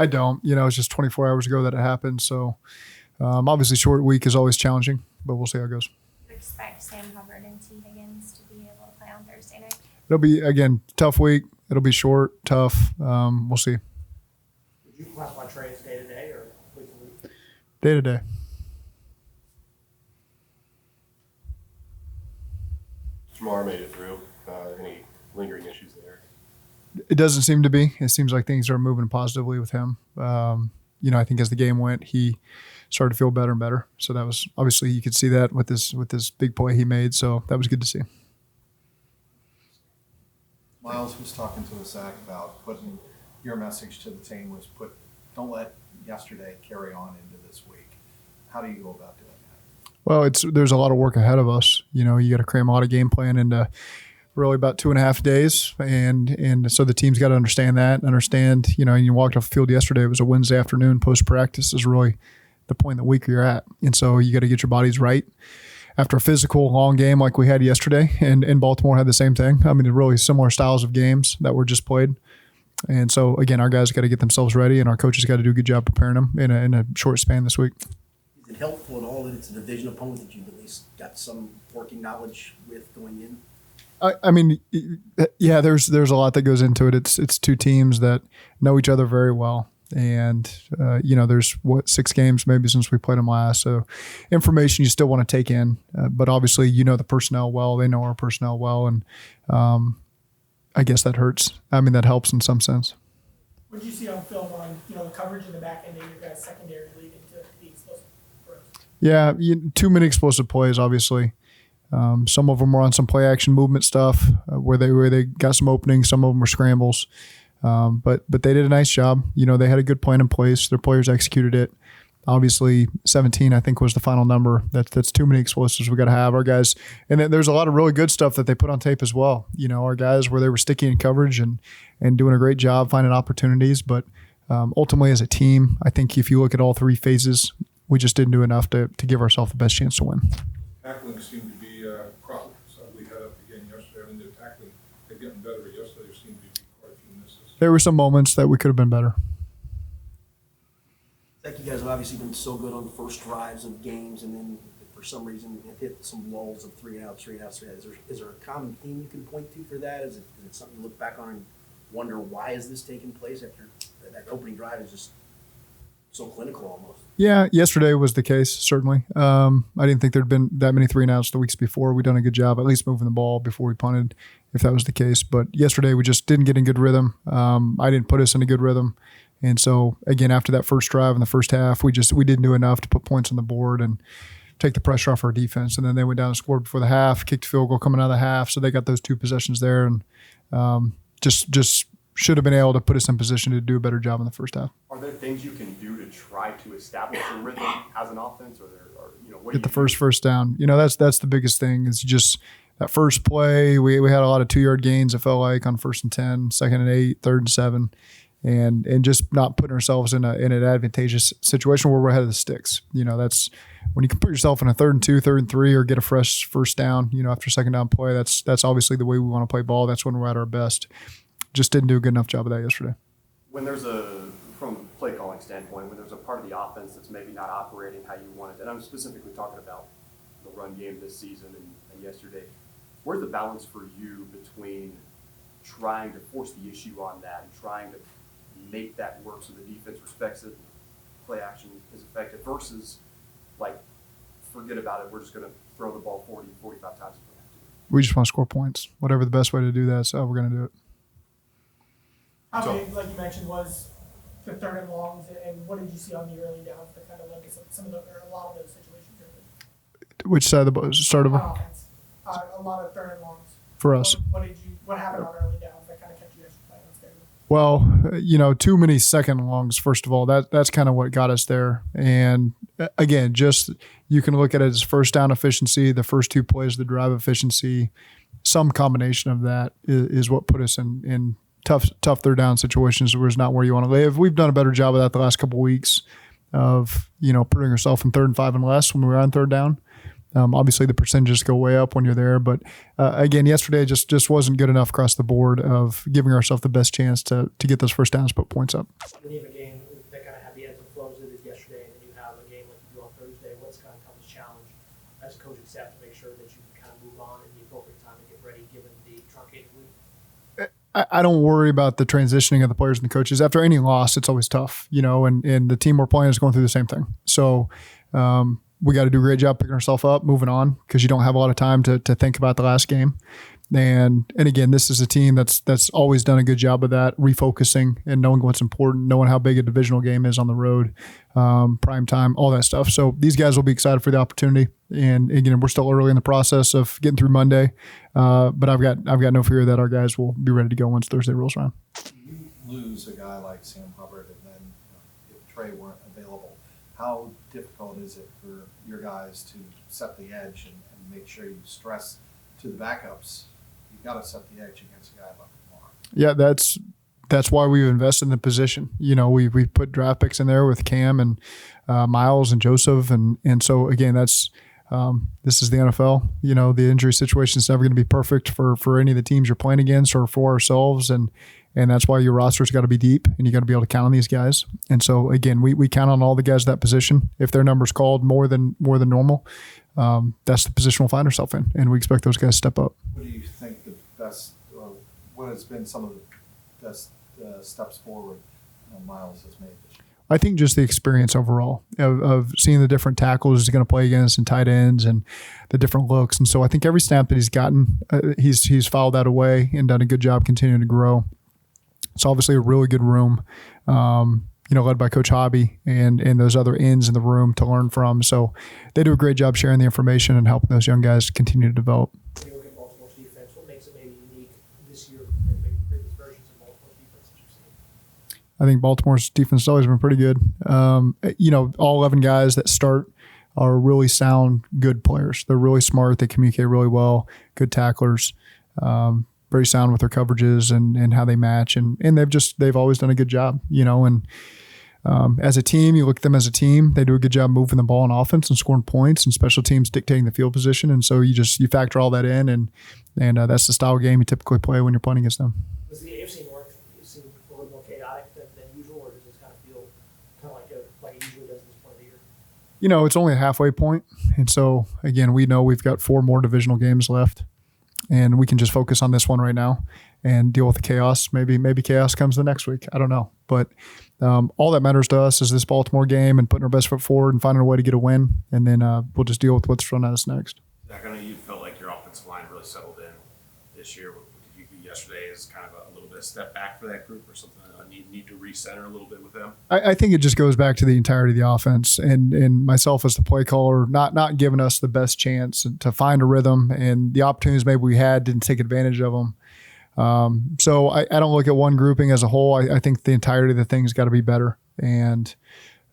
I don't. It's just 24 hours ago that it happened. So obviously short week is always challenging, but we'll see how it goes. Do you expect Sam Hubbard and T. Higgins to be able to play on Thursday night? It'll be, again, tough week. It'll be short, tough. We'll see. Would you classify Trey as day-to-day or week to week? Day to day. Jamar made it through. Any lingering issues there? It doesn't seem to be. It seems like things are moving positively with him. I think as the game went, he started to feel better and better. So that was obviously you could see that with this big play he made. So that was good to see. Miles was talking to us, Zac, about putting your message to the team was don't let yesterday carry on into this week. How do you go about doing that? Well, there's a lot of work ahead of us. You got to cram a lot of game plan into really about 2.5 days. And so the team's got to understand that, and you walked off the field yesterday. It was a Wednesday afternoon. Post-practice is really the point of the week you're at. And so you got to get your bodies right. After a physical, long game like we had yesterday, and Baltimore had the same thing. I mean, really similar styles of games that were just played. And so, again, our guys got to get themselves ready, and our coaches got to do a good job preparing them in a short span this week. Is it helpful at all that it's a division opponent that you've at least got some working knowledge with going in? I mean, yeah, there's a lot that goes into it. It's two teams that know each other very well. And, there's 6 games maybe since we played them last. So information you still want to take in. But obviously, the personnel well. They know our personnel well. And I guess that hurts. I mean, that helps in some sense. What did you see on film on the coverage in the back end of your guys' secondary leading to the explosive throws? Yeah, too many explosive plays, obviously. Some of them were on some play action movement stuff where they got some openings. Some of them were scrambles. But they did a nice job. They had a good plan in place. Their players executed it. Obviously, 17, I think, was the final number. That's too many explosives we got to have. Our guys, and then there's a lot of really good stuff that they put on tape as well. Our guys where they were sticky in coverage and doing a great job finding opportunities. But ultimately, as a team, I think if you look at all 3 phases, we just didn't do enough to give ourselves the best chance to win. Tackling seemed to be a problem. So we had up again yesterday. I mean, the tackling had gotten better, but yesterday there seemed to be quite a few misses. There were some moments that we could have been better. Zac, you guys have obviously been so good on the first drives of games, and then for some reason have hit some lulls of 3 and outs. Is there a common theme you can point to for that? Is it something you look back on and wonder why is this taking place after that opening drive is just so clinical almost? Yeah, yesterday was the case, certainly. I didn't think there'd been that many 3 and outs the weeks before. We'd done a good job at least moving the ball before we punted, if that was the case. But yesterday we just didn't get in good rhythm. I didn't put us in a good rhythm. And so, again, after that first drive in the first half, we didn't do enough to put points on the board and take the pressure off our defense. And then they went down and scored before the half, kicked a field goal coming out of the half. So they got those 2 possessions there and just should have been able to put us in position to do a better job in the first half. Are there things you can do to try to establish a rhythm as an offense, or what get the first down? That's the biggest thing is just that first play. We had a lot of 2-yard gains. It felt like on 1st and 10, 2nd and 8, 3rd and 7. And just not putting ourselves in an advantageous situation where we're ahead of the sticks. That's when you can put yourself in a 3rd and 2, 3rd and 3, or get a fresh first down. After second down play, that's obviously the way we want to play ball. That's when we're at our best. Just didn't do a good enough job of that yesterday. When there's from a play calling standpoint, when there's a part of the offense that's maybe not operating how you want it, and I'm specifically talking about the run game this season and yesterday, where's the balance for you between trying to force the issue on that and trying to make that work so the defense respects it, play action is effective, versus forget about it, we're just going to throw the ball 40, 45 times if we have to? We just want to score points. Whatever the best way to do that, so we're going to do it. How big, like you mentioned, was the 3rd and longs, and what did you see on the early downs that kind of led to a lot of those situations? Which side of the start of on offense? A lot of 3rd and longs. For us. What happened on early downs that kind of kept you guys from playing on schedule? Well, too many second longs, first of all. That's kind of what got us there. And again, just you can look at it as first down efficiency, the first 2 plays, the drive efficiency. Some combination of that is what put us in tough 3rd down situations where it's not where you want to live. We've done a better job of that the last couple of weeks of, putting ourselves in 3rd and 5 and less when we were on 3rd down. Obviously, the percentages go way up when you're there. But, again, yesterday just wasn't good enough across the board of giving ourselves the best chance to get those first downs, put points up. When you have a game what's kind of toughest challenge as a coach except to make sure that you can kind of move on in the appropriate time and get ready given the truncated week? I don't worry about the transitioning of the players and the coaches. After any loss, it's always tough, and the team we're playing is going through the same thing. So we got to do a great job picking ourselves up, moving on, because you don't have a lot of time to think about the last game. And again, this is a team that's always done a good job of that, refocusing and knowing what's important, knowing how big a divisional game is on the road, prime time, all that stuff. So these guys will be excited for the opportunity. And again, we're still early in the process of getting through Monday, but I've got no fear that our guys will be ready to go once Thursday rolls around. You lose a guy like Sam Hubbard, and then if Trey weren't available, how difficult is it for your guys to set the edge and make sure you stress to the backups? You've got to set the edge against a guy like Lamar. Yeah, that's why we've invested in the position. We put draft picks in there with Cam and Miles and Joseph, and so again, this is the NFL. The injury situation is never going to be perfect for any of the teams you're playing against or for ourselves, and that's why your roster's got to be deep and you got to be able to count on these guys. And so again, we count on all the guys at that position. If their number's called more than normal, that's the position we'll find ourselves in, and we expect those guys to step up. What do you think the best, what has been some of the best steps forward Miles has made this year? I think just the experience overall of seeing the different tackles he's going to play against and tight ends and the different looks. And so I think every snap that he's gotten, he's fouled that away and done a good job continuing to grow. It's obviously a really good room, led by Coach Hobby and those other ends in the room to learn from. So they do a great job sharing the information and helping those young guys continue to develop. When you look at Baltimore's defense, what makes it maybe unique this year than maybe previous versions of Baltimore's defense that you've seen? I think Baltimore's defense has always been pretty good. All 11 guys that start are really sound, good players. They're really smart. They communicate really well, good tacklers, very sound with their coverages and how they match. And they've always done a good job, as a team, you look at them as a team, they do a good job moving the ball on offense and scoring points, and special teams dictating the field position. And so you factor all that in, and that's the style of game you typically play when you're playing against them. Does the AFC North seem a little more chaotic than usual, or does this kind of feel kind of like it usually does at this point of the year? It's only a halfway point. And so, again, we know we've got 4 more divisional games left, and we can just focus on this one right now and deal with the chaos. Maybe chaos comes the next week. I don't know. But all that matters to us is this Baltimore game and putting our best foot forward and finding a way to get a win. And then we'll just deal with what's thrown at us next. Zach, I know you felt like your offensive line really settled in this year. Did you view yesterday as kind of a little bit of step back for that group, or something need to recenter a little bit with them? I think it just goes back to the entirety of the offense and myself as the play caller not giving us the best chance to find a rhythm, and the opportunities maybe we had didn't take advantage of them. So I don't look at one grouping as a whole. I think the entirety of the thing's got to be better. And,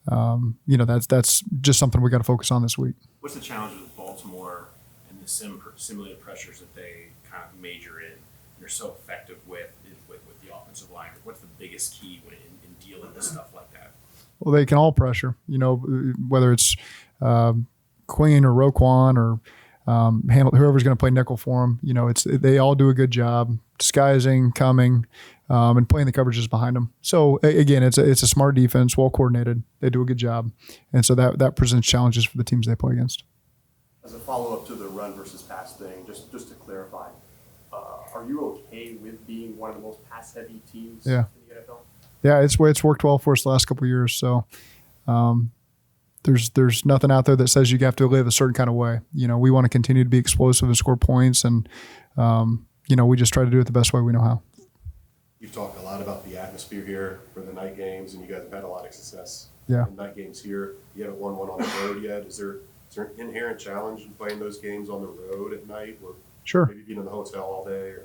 that's just something we got to focus on this week. What's the challenge with Baltimore and the simulated pressures that they kind of major in and are so effective with the offensive line? What's the biggest key in dealing with stuff like that? Well, they can all pressure, whether it's Queen or Roquan or whoever's going to play nickel for them. They all do a good job disguising, coming, and playing the coverages behind them. So again, it's a smart defense, well coordinated. They do a good job, and so that presents challenges for the teams they play against. As a follow-up to the run versus pass thing, just to clarify, are you okay with being one of the most pass-heavy teams in the NFL? Yeah, it's worked well for us the last couple of years. So there's nothing out there that says you have to live a certain kind of way. We want to continue to be explosive and score points, and we just try to do it the best way we know how. You've talked a lot about the atmosphere here for the night games, and you guys have had a lot of success in night games here. You haven't won one on the road yet. Is there an inherent challenge in playing those games on the road at night, or sure, maybe being in the hotel all day? Or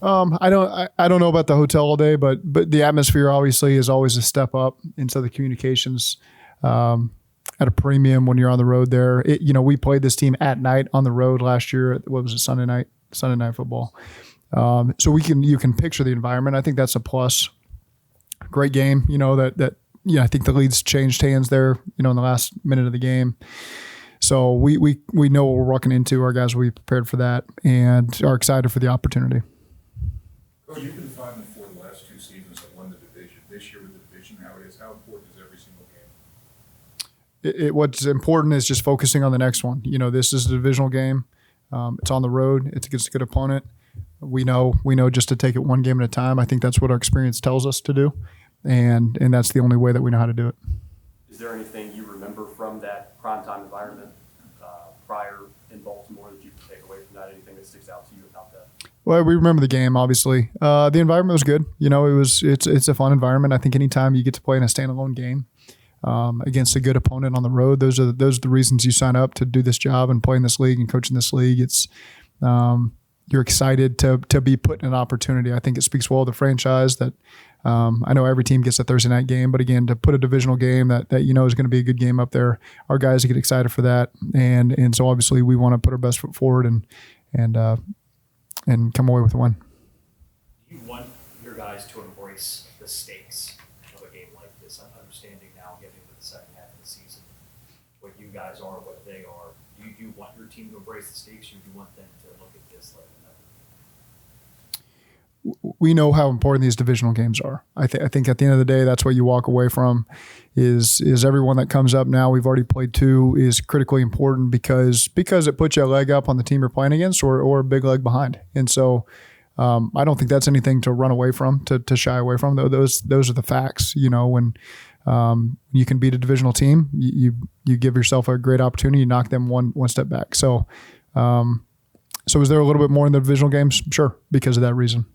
I don't know about the hotel all day, but the atmosphere obviously is always a step up, and so the communications at a premium when you're on the road there. We played this team at night on the road last year. What was it, Sunday night football. So you can picture the environment. I think that's a plus. Great game. I think the lead's changed hands there, in the last minute of the game. So we know what we're walking into. Our guys will be prepared for that and are excited for the opportunity. Coach, you've been 5-4 the last 2 seasons and won the division. This year with the division how it is, how important is every single game? what's important is just focusing on the next one. This is a divisional game. It's on the road. It's against a good opponent. We know just to take it one game at a time. I think that's what our experience tells us to do, and that's the only way that we know how to do it. Is there anything you remember from that primetime environment prior in Baltimore that you can take away from that? Anything that sticks out to you about that? Well, we remember the game, obviously. The environment was good. It's a fun environment. I think anytime you get to play in a standalone game against a good opponent on the road, those are the reasons you sign up to do this job and play in this league and coach in this league. It's you're excited to be put in an opportunity. I think it speaks well of the franchise that I know every team gets a Thursday night game, but again, to put a divisional game that is going to be a good game up there, our guys get excited for that, and so obviously we want to put our best foot forward and come away with a win. Do you want your guys to embrace the stakes of a game like this? I'm understanding now, getting into the second half of the season, what you guys are, what they are. Do you want your team to embrace the stakes, or do you want them to look at this like another? We know how important these divisional games are. I think at the end of the day, that's what you walk away from is everyone that comes up now. We've already played 2 is critically important because it puts you a leg up on the team you're playing against or a big leg behind. And so I don't think that's anything to run away from, to shy away from. Though those are the facts. When you can beat a divisional team, you give yourself a great opportunity. You knock them one step back. So is there a little bit more in the divisional games? Sure, because of that reason.